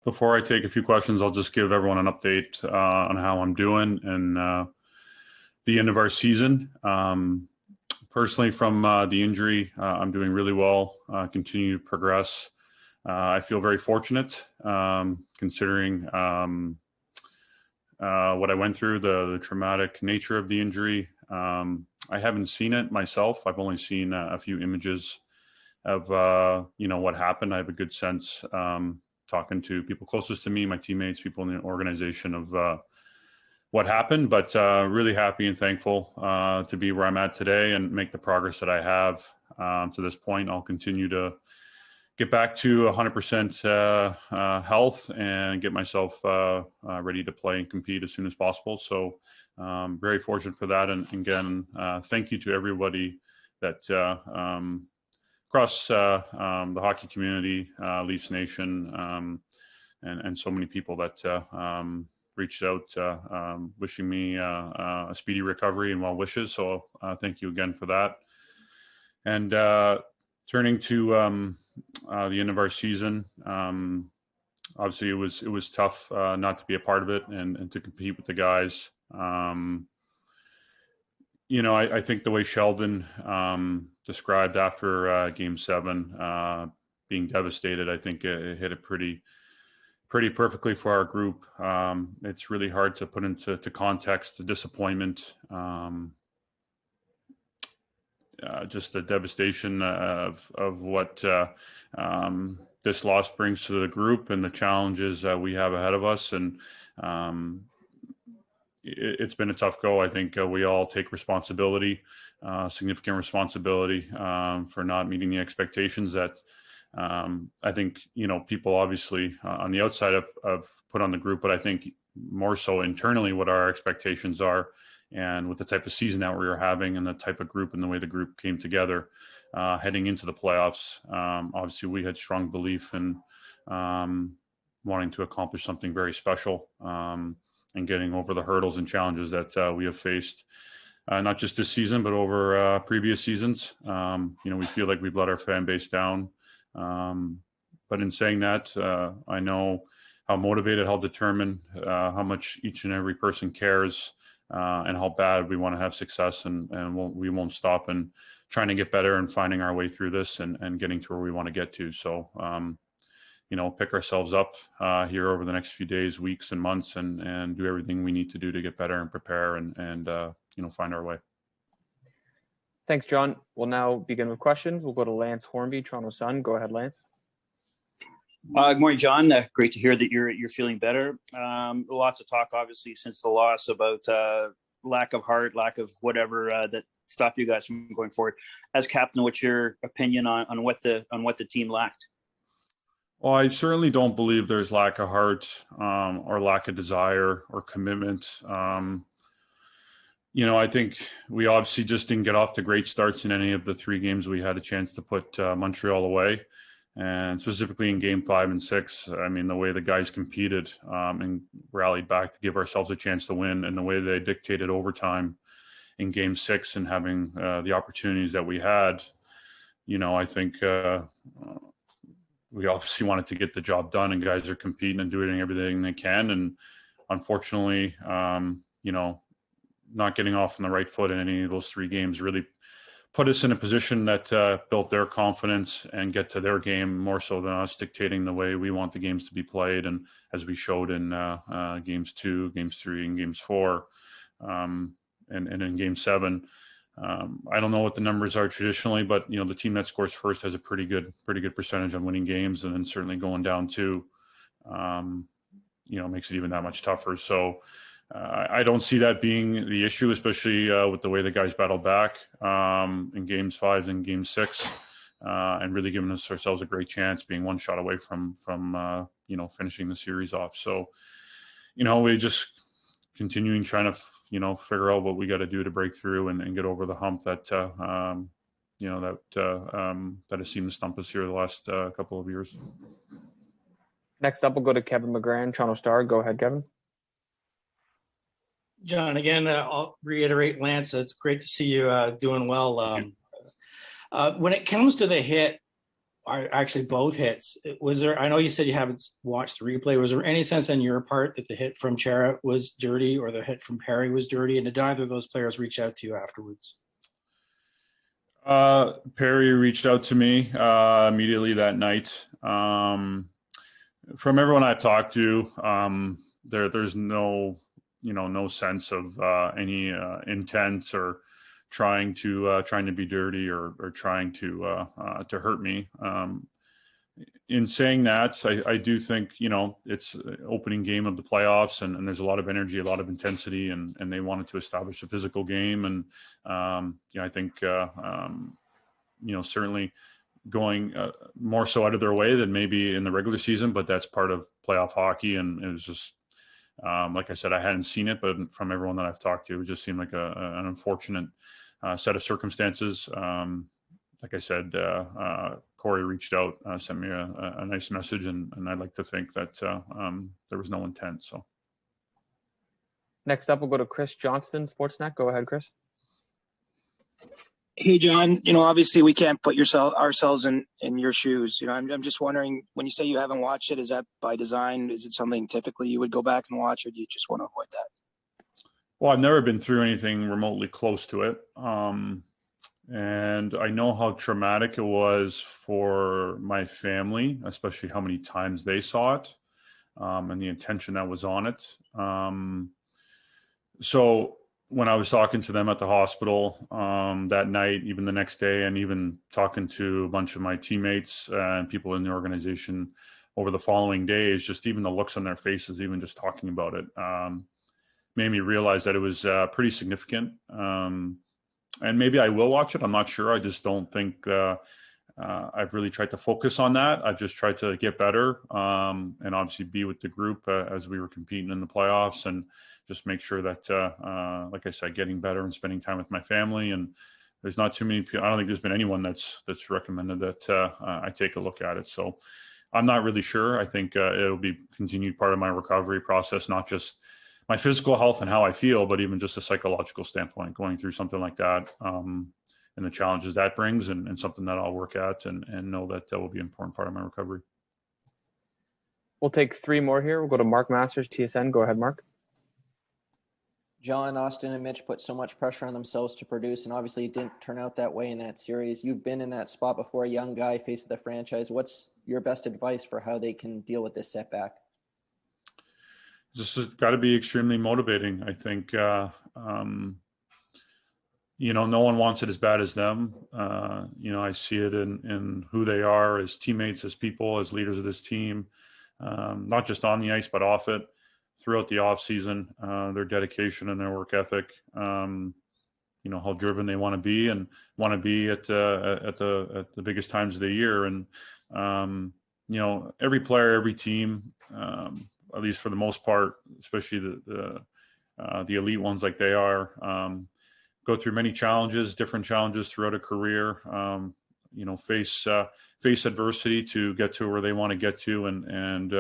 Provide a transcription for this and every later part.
Before I take a few questions, I'll just give everyone an update on how I'm doing and the end of our season. Personally, from the injury, I'm doing really well, continue to progress. I feel very fortunate considering what I went through, the traumatic nature of the injury. I haven't seen it myself. I've only seen a few images of what happened. I have a good sense talking to people closest to me, my teammates, people in the organization of what happened. But really happy and thankful to be where I'm at today and make the progress that I have to this point. I'll continue to get back to 100% health and get myself ready to play and compete as soon as possible. So very fortunate for that. And again, thank you to everybody that across the hockey community, Leafs Nation, and so many people that reached out wishing me a speedy recovery and well wishes. So thank you again for that. And turning to the end of our season, obviously it was tough not to be a part of it and to compete with the guys. I think the way Sheldon described after Game 7 being devastated, I think it hit it pretty perfectly for our group. It's really hard to put into context the disappointment, just the devastation of what this loss brings to the group and the challenges we have ahead of us. And it's been a tough go. I think we all take responsibility, significant responsibility for not meeting the expectations that I think, people obviously on the outside have put on the group, but I think more so internally what our expectations are. And with the type of season that we were having and the type of group and the way the group came together heading into the playoffs, obviously we had strong belief in wanting to accomplish something very special and getting over the hurdles and challenges that we have faced, not just this season, but over previous seasons. We feel like we've let our fan base down. But in saying that, I know how motivated, how determined, how much each and every person cares, and how bad we want to have success, and we won't stop and trying to get better and finding our way through this and getting to where we want to get to. So, pick ourselves up here over the next few days, weeks, and months, and do everything we need to do to get better and prepare and find our way. Thanks, John. We'll now begin with questions. We'll go to Lance Hornby, Toronto Sun. Go ahead, Lance. Good morning, John. Great to hear that you're feeling better. Lots of talk, obviously, since the loss about lack of heart, lack of whatever that stopped you guys from going forward. As captain, what's your opinion on what the team lacked? Well, I certainly don't believe there's lack of heart or lack of desire or commitment. I think we obviously just didn't get off to great starts in any of the 3 games we had a chance to put Montreal away. And specifically in Game 5 and 6, I mean, the way the guys competed and rallied back to give ourselves a chance to win, and the way they dictated overtime in Game 6 and having the opportunities that we had, I think we obviously wanted to get the job done, and guys are competing and doing everything they can. And unfortunately, not getting off on the right foot in any of those 3 games really put us in a position that built their confidence and get to their game more so than us dictating the way we want the games to be played. And as we showed in games 2, games 3, and games 4, and in game 7, I don't know what the numbers are traditionally, but the team that scores first has a pretty good percentage on winning games, and then certainly going down 2, makes it even that much tougher. So I don't see that being the issue, especially with the way the guys battled back in games 5 and game 6, and really giving ourselves a great chance, being one shot away from finishing the series off. So, we just continuing trying to figure out what we got to do to break through and get over the hump that has seemed to stump us here the last couple of years. Next up, we'll go to Kevin McGran, Toronto Star. Go ahead, Kevin. John, again, I'll reiterate, Lance, it's great to see you doing well. When it comes to the hit are actually both hits. Was there? I know you said you haven't watched the replay. Was there any sense on your part that the hit from Chara was dirty or the hit from Perry was dirty? And did either of those players reach out to you afterwards? Perry reached out to me immediately that night. From everyone I've talked to, there's no sense of any intent or trying to be dirty or trying to hurt me. In saying that, I do think it's an opening game of the playoffs, and there's a lot of energy, a lot of intensity, and they wanted to establish a physical game, and I think certainly going more so out of their way than maybe in the regular season, but that's part of playoff hockey, and it was just like I said, I hadn't seen it, but from everyone that I've talked to, it just seemed like an unfortunate set of circumstances. Like I said, Corey reached out, sent me a nice message, and I'd like to think that there was no intent. So Next up, we'll go to Chris Johnston, Sportsnet. Go ahead, Chris. Hey, John, obviously we can't put ourselves in your shoes. I'm just wondering, when you say you haven't watched it, is that by design? Is it something typically you would go back and watch, or do you just want to avoid that? Well, I've never been through anything remotely close to it. And I know how traumatic it was for my family, especially how many times they saw it, and the attention that was on it. So when I was talking to them at the hospital that night, even the next day, and even talking to a bunch of my teammates and people in the organization over the following days, just even the looks on their faces, even just talking about it, made me realize that it was pretty significant. And maybe I will watch it. I'm not sure. I just don't think I've really tried to focus on that. I've just tried to get better and obviously be with the group as we were competing in the playoffs, and just make sure that, like I said, getting better and spending time with my family. And there's not too many people. I don't think there's been anyone that's recommended that I take a look at it. So I'm not really sure. I think it'll be continued part of my recovery process, not just my physical health and how I feel, but even just a psychological standpoint, going through something like that, and the challenges that brings, and something that I'll work at and know that will be an important part of my recovery. We'll take three more here. We'll go to Mark Masters, TSN. Go ahead, Mark. John, Auston, and Mitch put so much pressure on themselves to produce, and obviously it didn't turn out that way in that series. You've been in that spot before, a young guy, face of the franchise. What's your best advice for how they can deal with this setback? It's got to be extremely motivating. I think, no one wants it as bad as them. I see it in who they are as teammates, as people, as leaders of this team, not just on the ice, but off it, throughout the off season, their dedication and their work ethic, how driven they want to be and want to be at the biggest times of the year. And, every player, every team, at least for the most part, especially the elite ones like they are, go through many challenges, different challenges throughout a career, face adversity to get to where they want to get to, and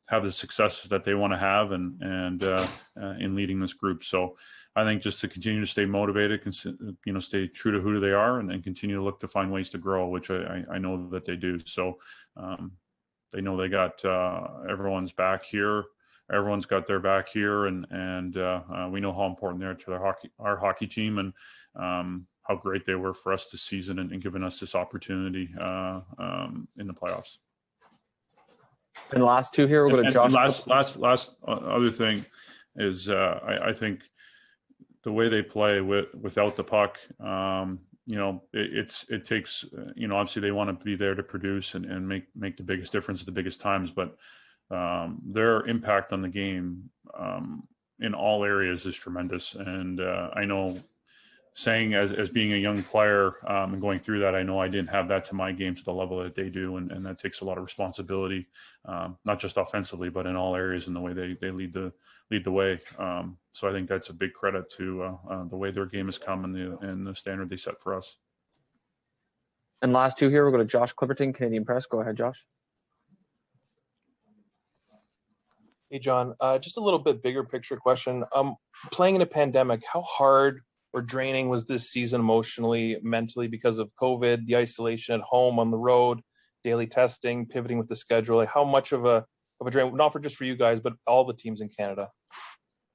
have the successes that they want to have, and in leading this group. So I think just to continue to stay motivated, stay true to who they are, and continue to look to find ways to grow, which I know that they do. So they know they got everyone's back here. Everyone's got their back here, and we know how important they are to our hockey team, and how great they were for us this season, and giving us this opportunity in the playoffs. And the last two here, we'll go to Josh. Last other thing is I think the way they play without the puck, it takes, obviously they want to be there to produce and make the biggest difference at the biggest times, but their impact on the game in all areas is tremendous. And I know, saying as being a young player and going through that, I know I didn't have that to my game to the level that they do, and that takes a lot of responsibility, not just offensively, but in all areas, in the way they lead the way. So I think that's a big credit to the way their game has come, and the standard they set for us. And last two here, we'll go to Josh Clipperton, Canadian Press. Go ahead, Josh. Hey, John, just a little bit bigger picture question. Playing in a pandemic, how hard draining was this season emotionally, mentally, because of COVID, the isolation at home, on the road, daily testing, pivoting with the schedule? Like, how much of a drain, not for just for you guys, but all the teams in Canada?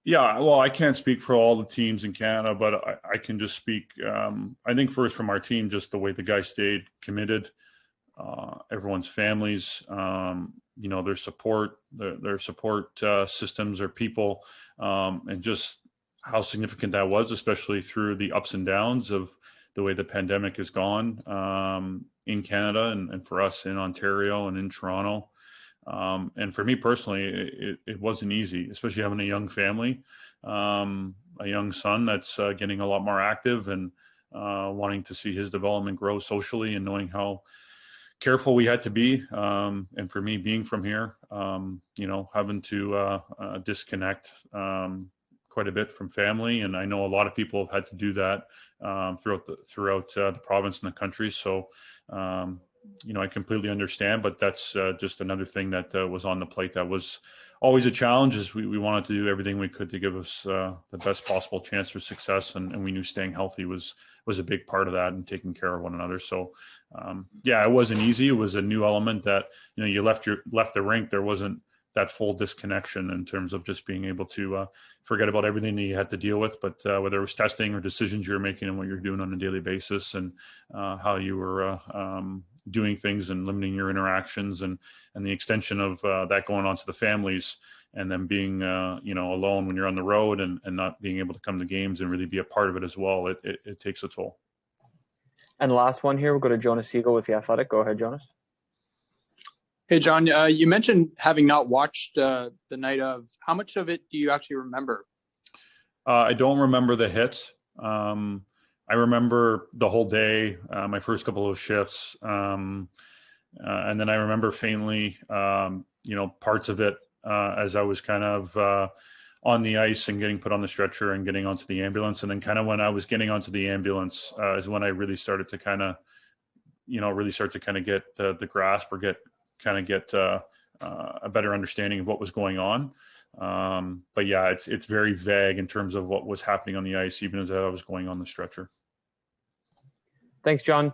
Yeah, well, I can't speak for all the teams in Canada, but I can just speak. I think first from our team, just the way the guys stayed committed, everyone's families, their support, their support systems or people, and just how significant that was, especially through the ups and downs of the way the pandemic has gone in Canada and for us in Ontario and in Toronto. And for me personally, it wasn't easy, especially having a young family, a young son that's getting a lot more active and wanting to see his development grow socially and knowing how careful we had to be. And for me, being from here, having to disconnect quite a bit from family. And I know a lot of people have had to do that throughout the province and the country. So, I completely understand, but that's just another thing that was on the plate that was always a challenge. Is we wanted to do everything we could to give us the best possible chance for success, and we knew staying healthy was a big part of that and taking care of one another. So, it wasn't easy. It was a new element that you left the rink. There wasn't that full disconnection in terms of just being able to forget about everything that you had to deal with, but whether it was testing or decisions you were making and what you're doing on a daily basis, and how you were doing things and limiting your interactions, and the extension of that going on to the families, and then being alone when you're on the road and not being able to come to games and really be a part of it as well. It takes a toll. And last one here, we'll go to Jonas Siegel with The Athletic. Go ahead, Jonas. Hey, John, you mentioned having not watched the night of. How much of it do you actually remember? I don't remember the hits. I remember the whole day, my first couple of shifts. And then I remember faintly, parts of it as I was kind of on the ice and getting put on the stretcher and getting onto the ambulance. And then kind of when I was getting onto the ambulance is when I really started to kind of, get the grasp or get a better understanding of what was going on. But yeah, it's very vague in terms of what was happening on the ice, even as I was going on the stretcher. Thanks, John.